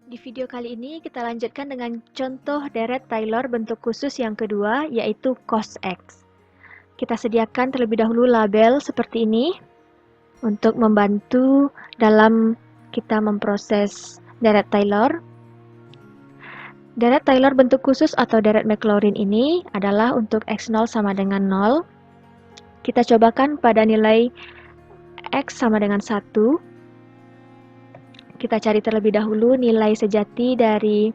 Di video kali ini kita lanjutkan dengan contoh deret Taylor bentuk khusus yang kedua, yaitu cos X. Kita sediakan terlebih dahulu label seperti ini untuk membantu dalam kita memproses deret Taylor. Deret Taylor bentuk khusus atau deret Maclaurin ini adalah untuk X0 sama dengan 0. Kita cobakan pada nilai X sama dengan 1. Kita cari terlebih dahulu nilai sejati dari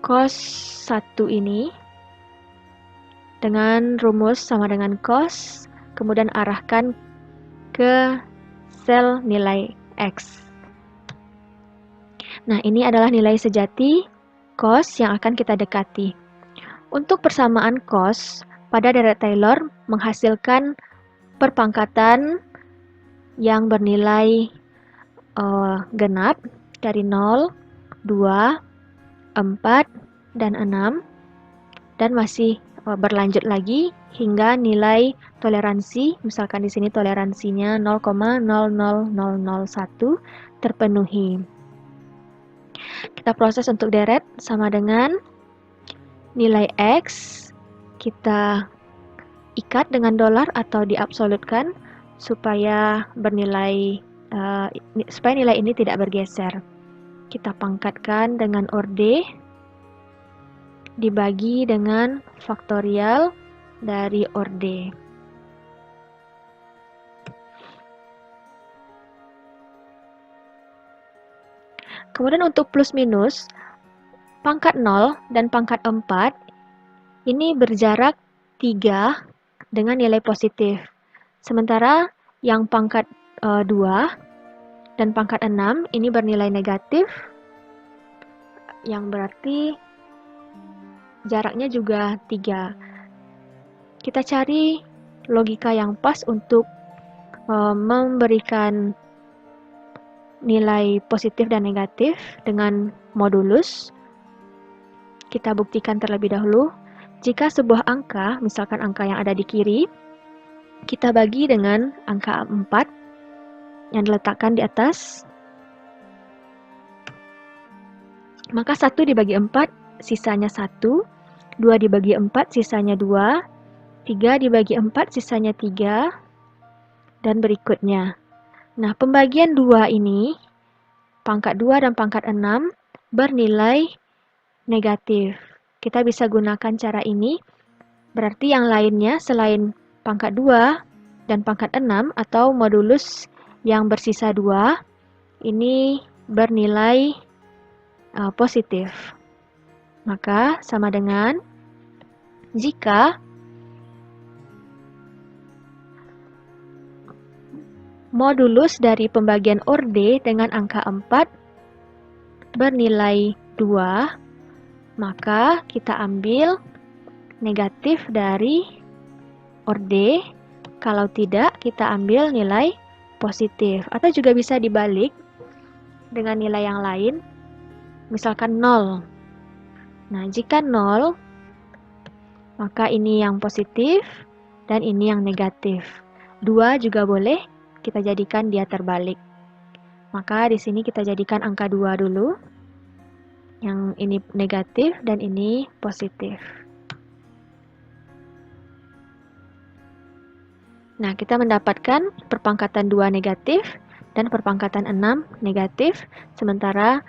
cos 1 ini dengan rumus sama dengan cos, kemudian arahkan ke sel nilai X. Nah, ini adalah nilai sejati cos yang akan kita dekati. Untuk persamaan cos pada deret Taylor menghasilkan perpangkatan yang bernilai genap dari 0, 2, 4, dan 6, dan masih berlanjut lagi hingga nilai toleransi, misalkan di sini toleransinya 0,00001 terpenuhi. Kita proses untuk deret sama dengan nilai X, kita ikat dengan dolar atau diabsolutkan supaya bernilai supaya nilai ini tidak bergeser. Kita pangkatkan dengan orde dibagi dengan faktorial dari orde. Kemudian untuk plus minus, pangkat 0 dan pangkat 4 ini berjarak 3 dengan nilai positif. Sementara yang pangkat 2 dan pangkat 6 ini bernilai negatif, yang berarti jaraknya juga 3. Kita cari logika yang pas untuk memberikan nilai positif dan negatif dengan modulus. Kita buktikan terlebih dahulu. Jika sebuah angka, misalkan angka yang ada di kiri, kita bagi dengan angka 4 yang diletakkan di atas, maka 1 dibagi 4 sisanya 1, 2 dibagi 4 sisanya 2, 3 dibagi 4 sisanya 3, dan berikutnya. Nah, pembagian 2 ini, pangkat 2 dan pangkat 6 bernilai negatif. Kita bisa gunakan cara ini, berarti yang lainnya selain pangkat 2 dan pangkat 6 atau modulus yang bersisa 2, ini bernilai positif. Maka sama dengan jika modulus dari pembagian orde dengan angka 4 bernilai 2, maka kita ambil negatif dari orde. Kalau tidak, kita ambil nilai positif. Atau juga bisa dibalik dengan nilai yang lain, misalkan 0. Nah, jika 0, maka ini yang positif dan ini yang negatif. 2 juga boleh kita jadikan dia terbalik. Maka di sini kita jadikan angka 2 dulu. Yang ini negatif dan ini positif. Nah, kita mendapatkan perpangkatan 2 negatif dan perpangkatan 6 negatif, sementara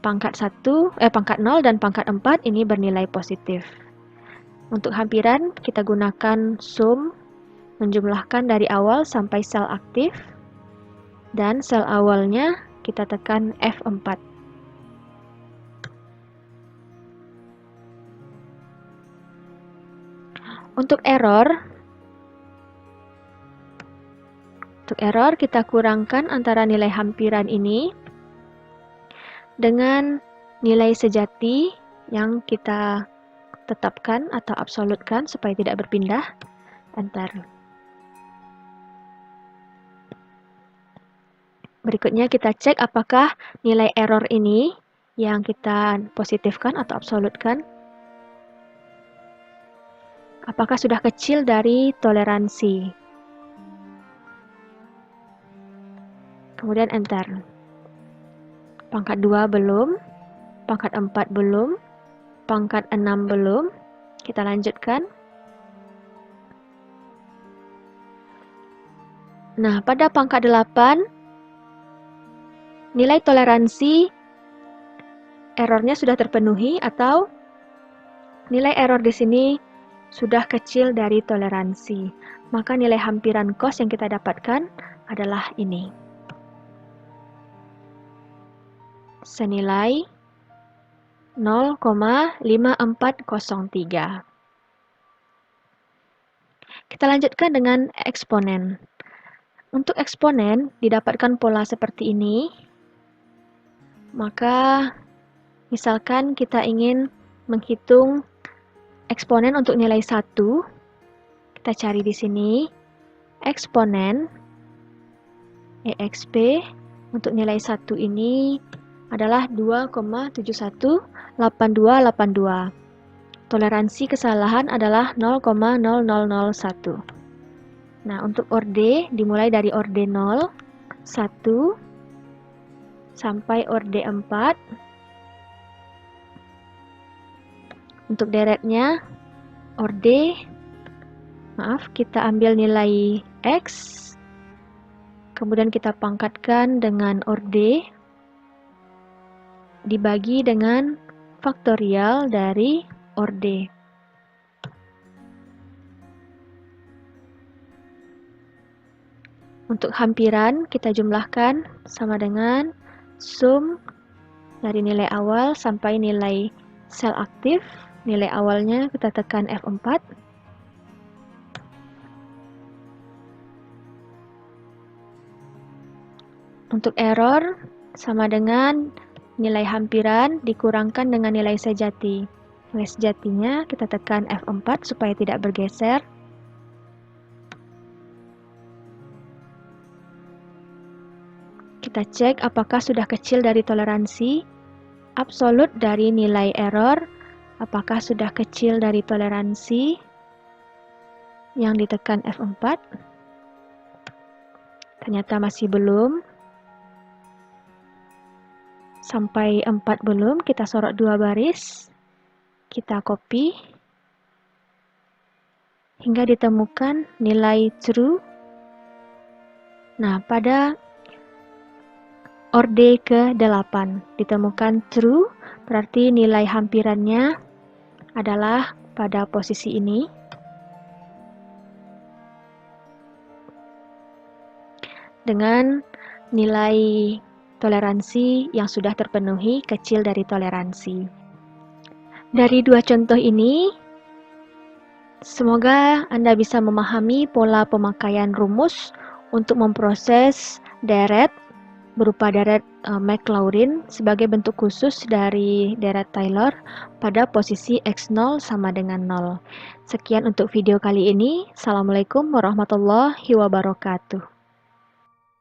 pangkat 0 dan pangkat 4 ini bernilai positif. Untuk hampiran, kita gunakan sum, menjumlahkan dari awal sampai sel aktif, dan sel awalnya kita tekan F4. Untuk error, kita kurangkan antara nilai hampiran ini dengan nilai sejati yang kita tetapkan atau absolutkan supaya tidak berpindah. Enter. Berikutnya kita cek apakah nilai error ini yang kita positifkan atau absolutkan, apakah sudah kecil dari toleransi. Kemudian enter. Pangkat 2 belum, pangkat 4 belum, pangkat 6 belum. Kita lanjutkan. Nah, pada pangkat 8, nilai toleransi errornya sudah terpenuhi atau nilai error di sini sudah kecil dari toleransi. Maka nilai hampiran cos yang kita dapatkan adalah ini. Senilai 0,5403. Kita lanjutkan dengan eksponen. Untuk eksponen didapatkan pola seperti ini. Maka misalkan kita ingin menghitung eksponen untuk nilai 1, kita cari di sini eksponen EXP untuk nilai 1 ini adalah 2,718282. Toleransi kesalahan adalah 0,0001. Nah, untuk orde dimulai dari orde 0, 1 sampai orde 4. Untuk deretnya kita ambil nilai X, kemudian kita pangkatkan dengan orde, dibagi dengan faktorial dari orde. Untuk hampiran kita jumlahkan sama dengan sum dari nilai awal sampai nilai sel aktif. Nilai awalnya kita tekan F4. Untuk error sama dengan nilai hampiran dikurangkan dengan nilai sejati. Nilai sejatinya kita tekan F4 supaya tidak bergeser. Kita cek apakah sudah kecil dari toleransi. Absolut dari nilai error, apakah sudah kecil dari toleransi yang ditekan F4. Ternyata masih belum. Sampai 4 belum, kita sorot 2 baris. Kita copy hingga ditemukan nilai true. Nah, pada orde ke-8 ditemukan true, berarti nilai hampirannya adalah pada posisi ini. Dengan nilai toleransi yang sudah terpenuhi kecil dari toleransi. Dari dua contoh ini, semoga Anda bisa memahami pola pemakaian rumus untuk memproses deret berupa deret Maclaurin sebagai bentuk khusus dari deret Taylor pada posisi X0 sama dengan 0. Sekian untuk video kali ini. Assalamualaikum warahmatullahi wabarakatuh.